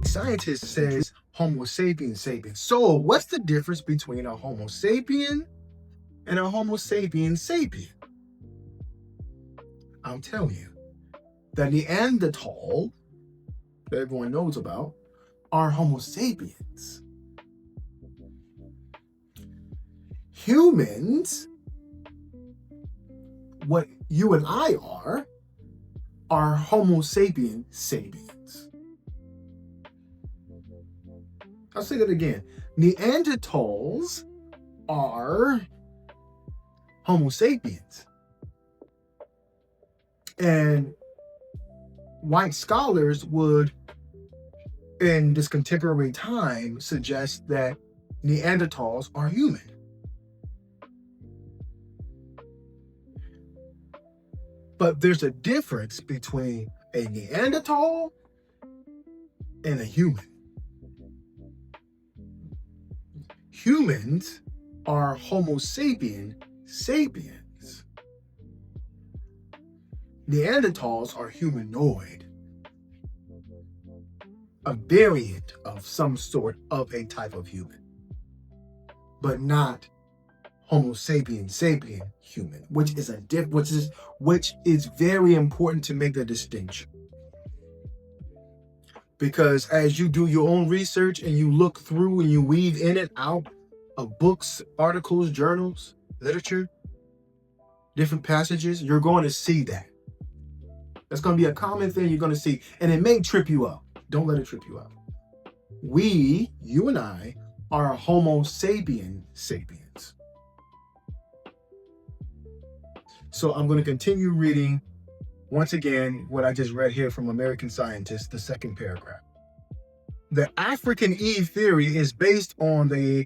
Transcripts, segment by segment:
Scientist says Homo sapiens sapiens. So what's the difference between a Homo sapien and a Homo sapiens sapien? I'll tell you. The Neanderthal, that everyone knows about, are Homo sapiens. Humans, what you and I are Homo sapiens sapiens. I'll say that again. Neanderthals are Homo sapiens. And white scholars would, in this contemporary time, suggest that Neanderthals are human. But there's a difference between a Neanderthal and a human. Humans are Homo sapien sapiens. Neanderthals are humanoid, a variant of some sort of a type of human, but not Homo sapiens sapien human, which is very important to make the distinction. Because as you do your own research and you look through and you weave in and out of books, articles, journals, literature, different passages, you're going to see that. That's going to be a common thing you're going to see. And it may trip you up. Don't let it trip you up. We, you and I, are Homo sapien sapiens. So I'm going to continue reading, once again, what I just read here from American Scientist, the second paragraph. The African Eve theory is based on the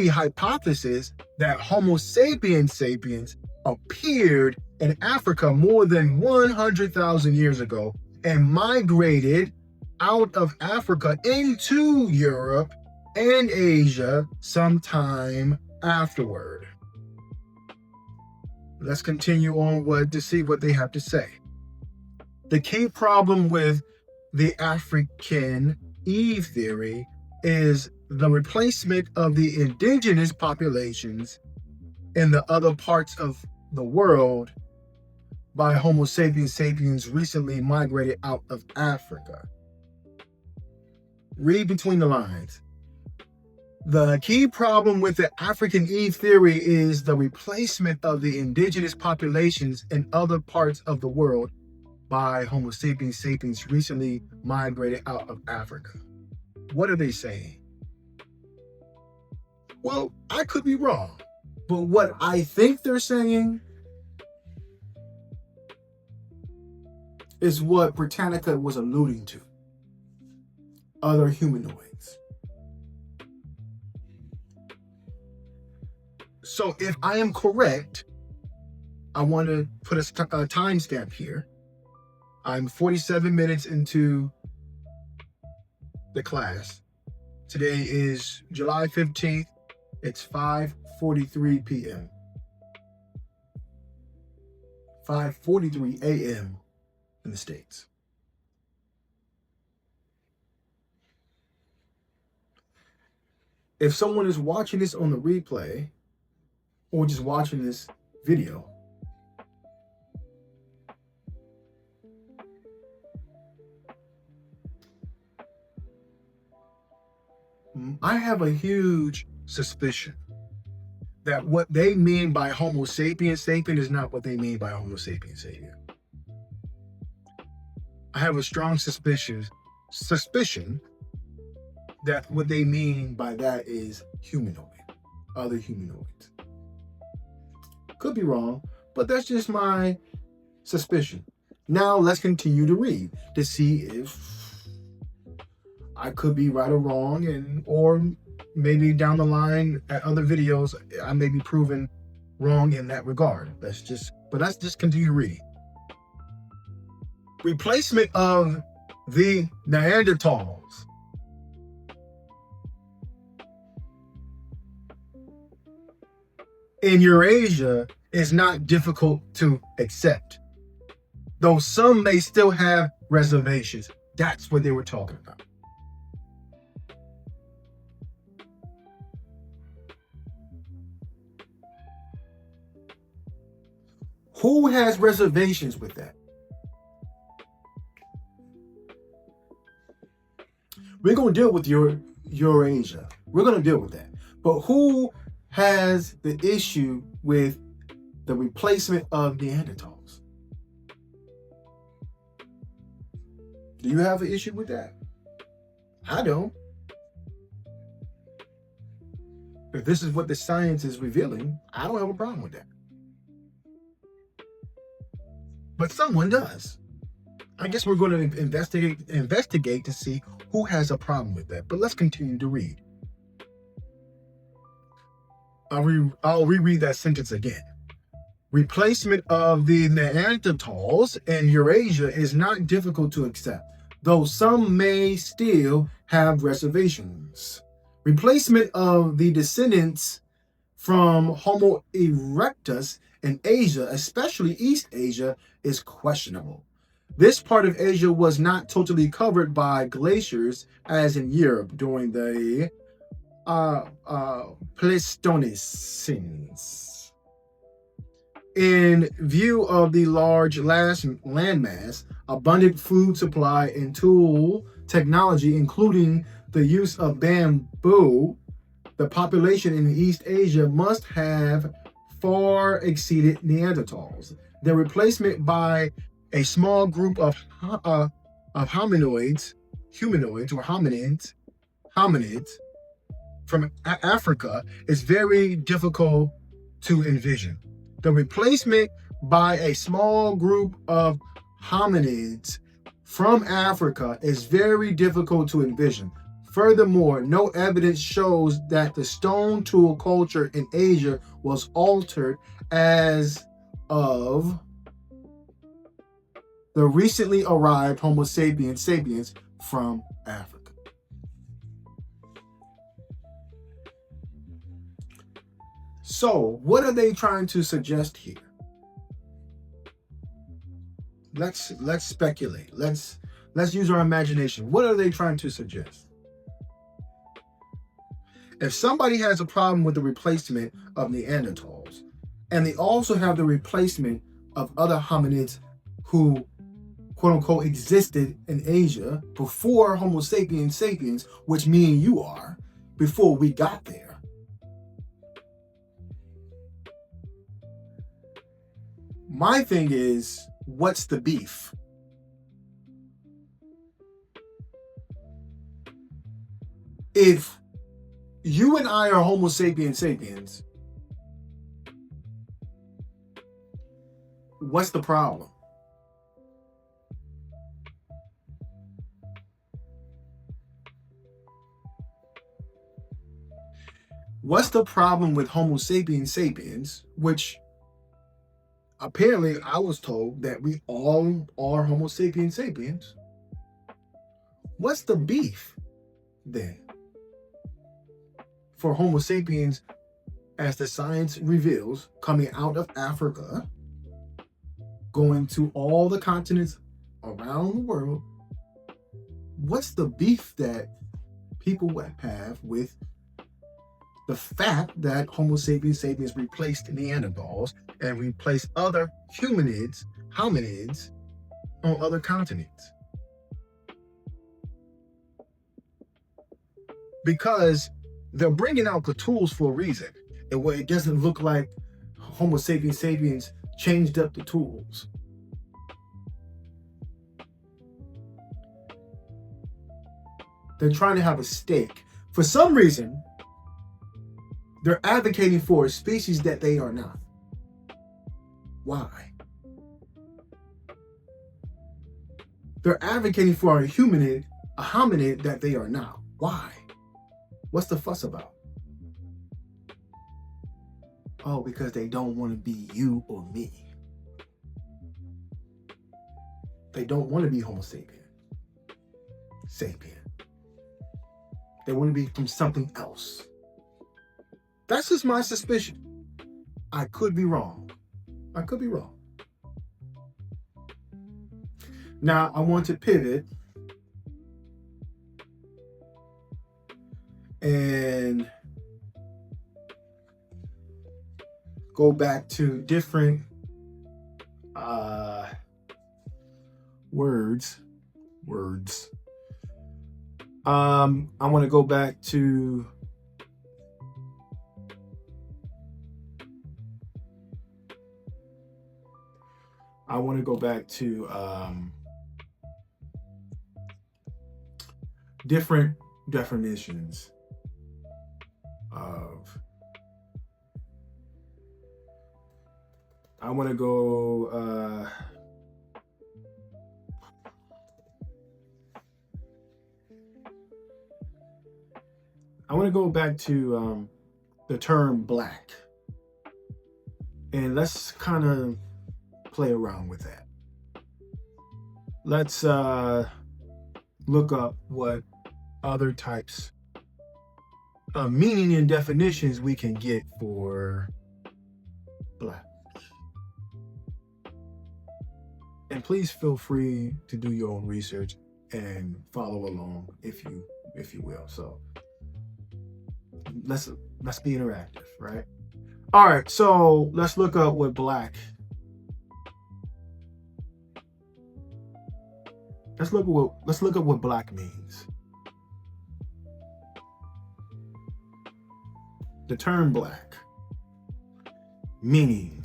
hypothesis that Homo sapiens sapiens appeared in Africa more than 100,000 years ago and migrated out of Africa into Europe and Asia sometime afterward. Let's continue on to see what they have to say. The key problem with the African Eve theory is the replacement of the indigenous populations in the other parts of the world by Homo sapiens sapiens recently migrated out of Africa. Read between the lines. The key problem with the African Eve theory is the replacement of the indigenous populations in other parts of the world by Homo sapiens sapiens recently migrated out of Africa. What are they saying? Well, I could be wrong, but what I think they're saying is what Britannica was alluding to. Other humanoids. So if I am correct, I want to put a timestamp here. I'm 47 minutes into the class. Today is July 15th. It's 5:43 p.m. 5:43 a.m. in the States. If someone is watching this on the replay or just watching this video, I have a huge suspicion that what they mean by Homo sapiens sapien is not what they mean by Homo sapiens sapien. I have a strong suspicion that what they mean by that is humanoid, other humanoids. Could be wrong, but that's just my suspicion. Now let's continue to read to see if I could be right or wrong, or maybe down the line at other videos, I may be proven wrong in that regard. Let's just continue reading. Replacement of the Neanderthals. in Eurasia is not difficult to accept, though some may still have reservations. That's what they were talking about. Who has reservations with that? We're going to deal with Eurasia. We're going to deal with that. But who has the issue with the replacement of Neanderthals? Do you have an issue with that? I don't. If this is what the science is revealing, I don't have a problem with that. But someone does. I guess we're going to investigate to see who has a problem with that. But let's continue to read. I'll reread that sentence again. Replacement of the Neanderthals in Eurasia is not difficult to accept, though some may still have reservations. Replacement of the descendants from Homo erectus in Asia, especially East Asia, is questionable. This part of Asia was not totally covered by glaciers as in Europe during the Pleistocene. In view of the large landmass, abundant food supply, and tool technology, including the use of bamboo, the population in East Asia must have far exceeded Neanderthals. Their replacement by a small group of hominids from Africa is very difficult to envision. The replacement by a small group of hominids from Africa is very difficult to envision. Furthermore, no evidence shows that the stone tool culture in Asia was altered as of the recently arrived Homo sapiens from Africa. So, what are they trying to suggest here? Let's speculate. Let's use our imagination. What are they trying to suggest? If somebody has a problem with the replacement of Neanderthals, and they also have the replacement of other hominids who, quote unquote, existed in Asia before Homo sapiens, which me and you are, before we got there, my thing is, what's the beef? If you and I are Homo sapiens, what's the problem? What's the problem with Homo sapiens, which apparently I was told that we all are Homo sapiens? What's the beef then for Homo sapiens, as the science reveals, coming out of Africa, going to all the continents around the world? What's the beef that people have with the fact that Homo sapiens replaced Neanderthals and replaced other hominids on other continents? Because they're bringing out the tools for a reason. It doesn't look like Homo sapiens changed up the tools. They're trying to have a stake. For some reason, they're advocating for a species that they are not. Why? They're advocating for a hominid that they are not. Why? What's the fuss about? Oh, because they don't want to be you or me. They don't want to be Homo sapien. They want to be from something else. That's just my suspicion. I could be wrong. I could be wrong. Now, I want to pivot and go back to different words. I want to go back to different definitions of. I want to go. I want to go back to the term black, and let's kind of play around with that. Let's look up what other types of meaning and definitions we can get for black. And please feel free to do your own research and follow along if you will. So let's be interactive, right? All right, so let's look up what black. Let's look at what black means. The term black, meaning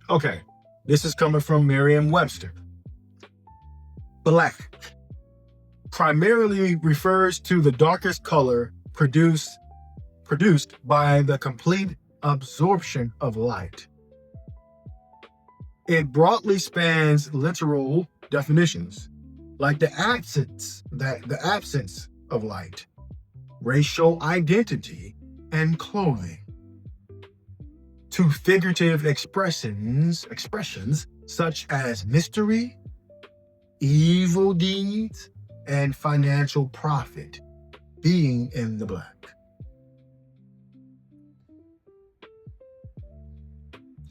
okay, this is coming from Merriam-Webster. Black primarily refers to the darkest color produced by the complete absorption of light. It broadly spans literal definitions, like the absence of light, racial identity, and clothing, to figurative expressions such as mystery, evil deeds, and financial profit being in the black.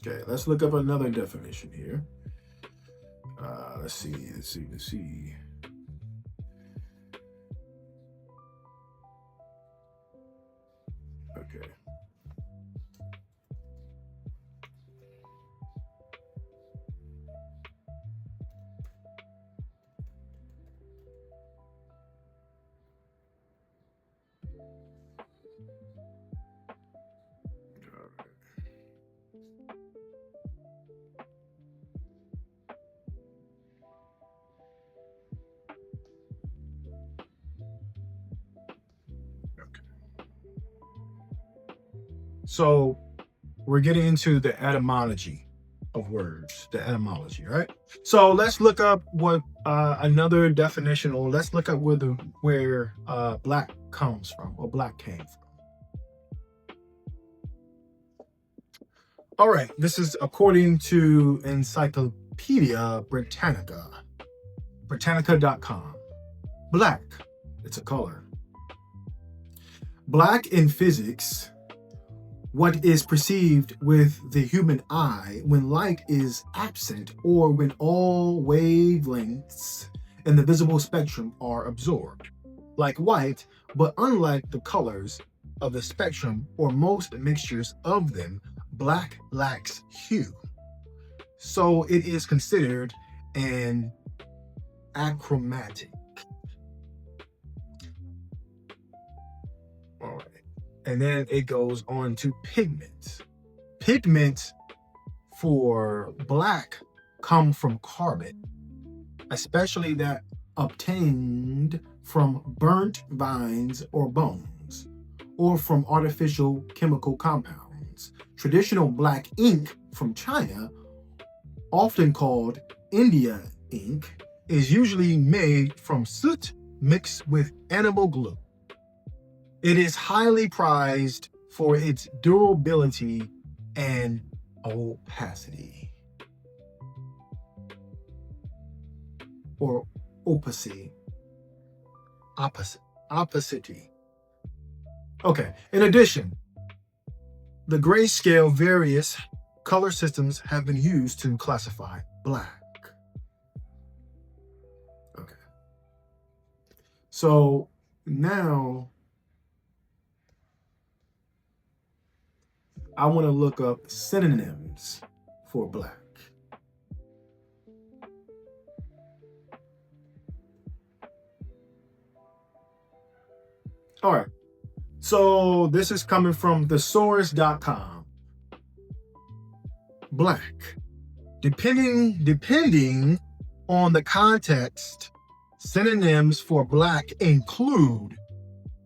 Okay, let's look up another definition here. Let's see. Okay. So we're getting into the etymology of words, the etymology, right? So let's look up what another definition, or let's look up where black comes from, or black came from. All right, this is according to Encyclopedia Britannica.com. Black, it's a color. Black in physics, what is perceived with the human eye when light is absent or when all wavelengths in the visible spectrum are absorbed. Like white, but unlike the colors of the spectrum or most mixtures of them, black lacks hue. So it is considered an achromatic. All right. And then it goes on to pigments. Pigments for black come from carbon, especially that obtained from burnt vines or bones, or from artificial chemical compounds. Traditional black ink from China, often called India ink, is usually made from soot mixed with animal glue. It is highly prized for its durability and opacity, or opacity. opacity. Okay, in addition, the grayscale various color systems have been used to classify black. Okay. So now I want to look up synonyms for black. All right. So this is coming from thesaurus.com. Black. Depending on the context, synonyms for black include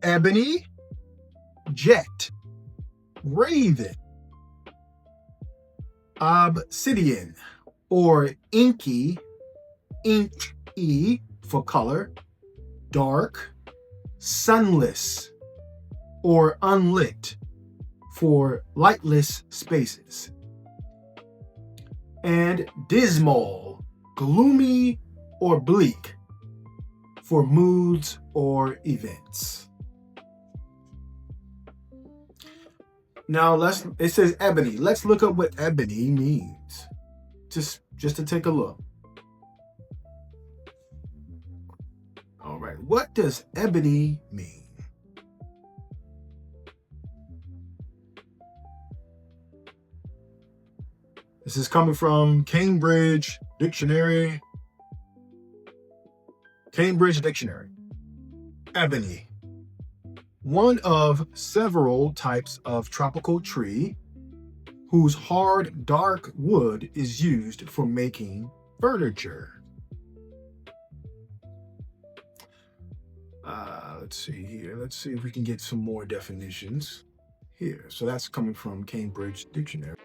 ebony, jet, raven, obsidian, or inky, ink-y for color, dark, sunless, or unlit for lightless spaces, and dismal, gloomy, or bleak for moods or events. Now it says ebony. Let's look up what ebony means. Just to take a look. All right, what does ebony mean? This is coming from Cambridge Dictionary. Ebony. One of several types of tropical tree whose hard, dark wood is used for making furniture. Let's see here. Let's see if we can get some more definitions here. So that's coming from Cambridge Dictionary.